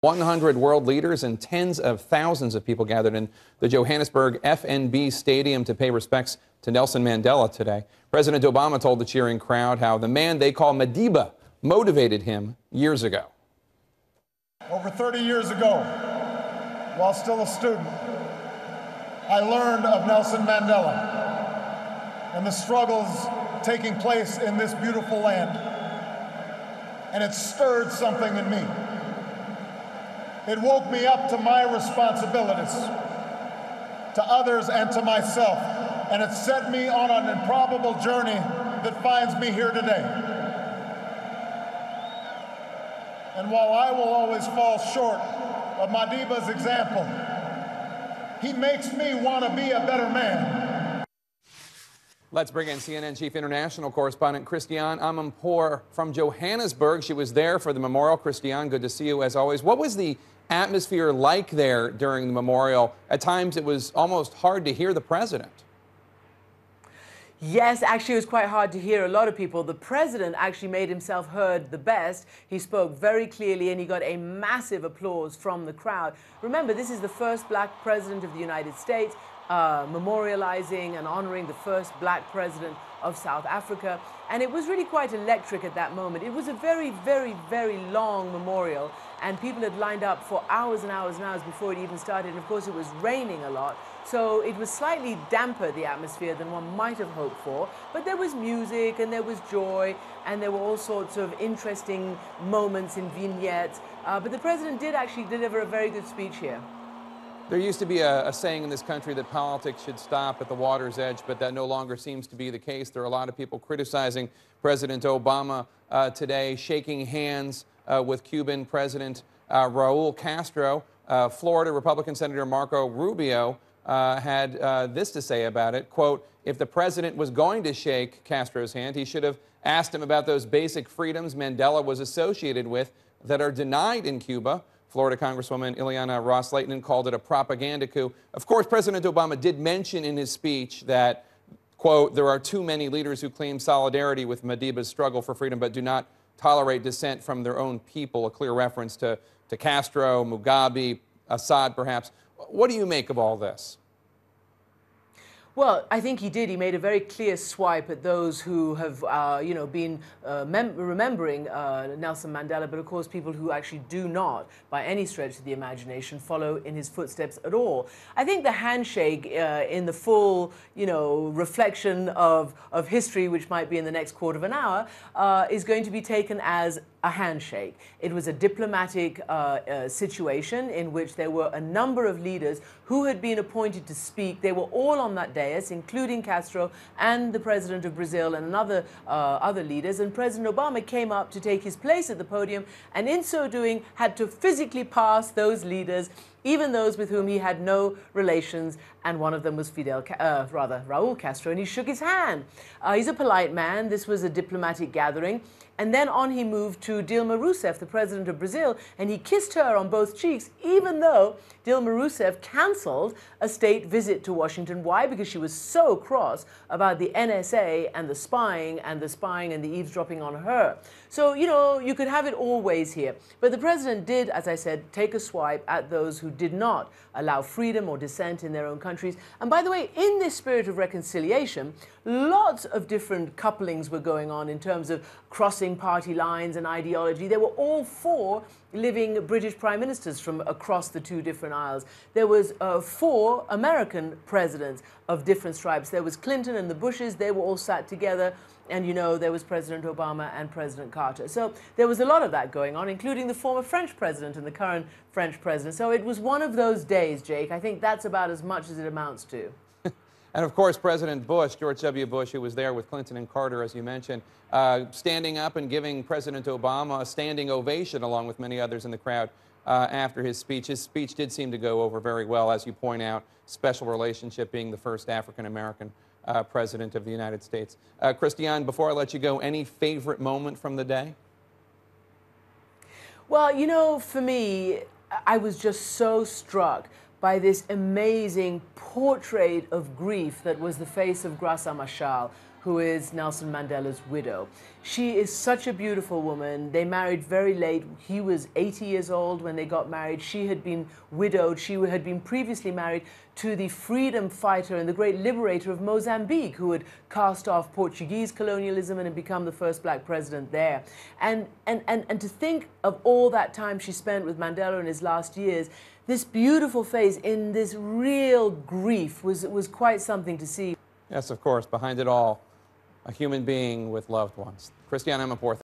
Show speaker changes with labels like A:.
A: 100 world leaders and tens of thousands of people gathered in the Johannesburg FNB Stadium to pay respects to Nelson Mandela today. President Obama told the cheering crowd how the man they call Madiba motivated him years ago.
B: Over 30 years ago, while still a student, I learned of Nelson Mandela and the struggles taking place in this beautiful land, and it stirred something in me. It woke me up to my responsibilities, to others and to myself, and it set me on an improbable journey that finds me here today. And while I will always fall short of Madiba's example, he makes me want to be a better man.
A: Let's bring in CNN Chief International Correspondent Christiane Amanpour from Johannesburg. She was there for the memorial. Christiane, good to see you as always. What was the atmosphere like there during the memorial? At times it was almost hard to hear the president.
C: Yes, actually, it was quite hard to hear a lot of people. The president actually made himself heard the best. He spoke very clearly and he got a massive applause from the crowd. Remember, this is the first black president of the United States, memorializing and honoring the first black president of South Africa. And it was really quite electric at that moment. It was a very, very, very long memorial, and people had lined up for hours and hours and hours before it even started. And of course, it was raining a lot. So it was slightly damper, the atmosphere, than one might have hoped for. But there was music and there was joy and there were all sorts of interesting moments in vignettes. But the president did actually deliver a very good speech here.
A: There used to be a saying in this country that politics should stop at the water's edge, but that no longer seems to be the case. There are a lot of people criticizing President Obama today, shaking hands with Cuban President Raul Castro. Florida Republican Senator Marco Rubio had this to say about it, quote, "If the president was going to shake Castro's hand, he should have asked him about those basic freedoms Mandela was associated with that are denied in Cuba." Florida Congresswoman Ileana Ros-Lehtinen called it a propaganda coup. Of course, President Obama did mention in his speech that, quote, "There are too many leaders who claim solidarity with Madiba's struggle for freedom but do not tolerate dissent from their own people," a clear reference to Castro, Mugabe, Assad, perhaps. What do you make of all this?
C: Well, I think he did. He made a very clear swipe at those who have, been remembering Nelson Mandela, but of course people who actually do not, by any stretch of the imagination, follow in his footsteps at all. I think the handshake in the full, reflection of history, which might be in the next quarter of an hour, is going to be taken as a handshake. It was a diplomatic situation in which there were a number of leaders who had been appointed to speak. They were all on that dais, including Castro and the president of Brazil and other leaders. And President Obama came up to take his place at the podium, and in so doing had to physically pass those leaders, even those with whom he had no relations, and one of them was Raul Castro, and he shook his hand. He's a polite man. This was a diplomatic gathering. And then on he moved to Dilma Rousseff, the president of Brazil, and he kissed her on both cheeks, even though Dilma Rousseff canceled a state visit to Washington. Why? Because she was so cross about the NSA and the spying and the eavesdropping on her. So, you could have it all ways here. But the president did, as I said, take a swipe at those who did not allow freedom or dissent in their own countries. And by the way, in this spirit of reconciliation, lots of different couplings were going on in terms of crossing party lines and ideology. There were all four living British prime ministers from across the two different aisles. There was 4 American presidents of different stripes. There was Clinton and the Bushes. They were all sat together. And there was President Obama and President Carter. So there was a lot of that going on, including the former French president and the current French president. So it was one of those days, Jake. I think that's about as much as it amounts to.
A: And of course, President Bush, George W. Bush, who was there with Clinton and Carter, as you mentioned, standing up and giving President Obama a standing ovation, along with many others in the crowd, after his speech. His speech did seem to go over very well, as you point out, special relationship, being the first African-American president of the United States. Christiane, before I let you go, any favorite moment from the day?
C: Well, for me, I was just so struck by this amazing portrait of grief that was the face of Graça Machel, who is Nelson Mandela's widow. She is such a beautiful woman. They married very late. He was 80 years old when they got married. She had been widowed. She had been previously married to the freedom fighter and the great liberator of Mozambique, who had cast off Portuguese colonialism and had become the first black president there. And to think of all that time she spent with Mandela in his last years, this beautiful face in this real grief was quite something to see.
A: Yes, of course, behind it all, a human being with loved ones. Christiane Amanpour.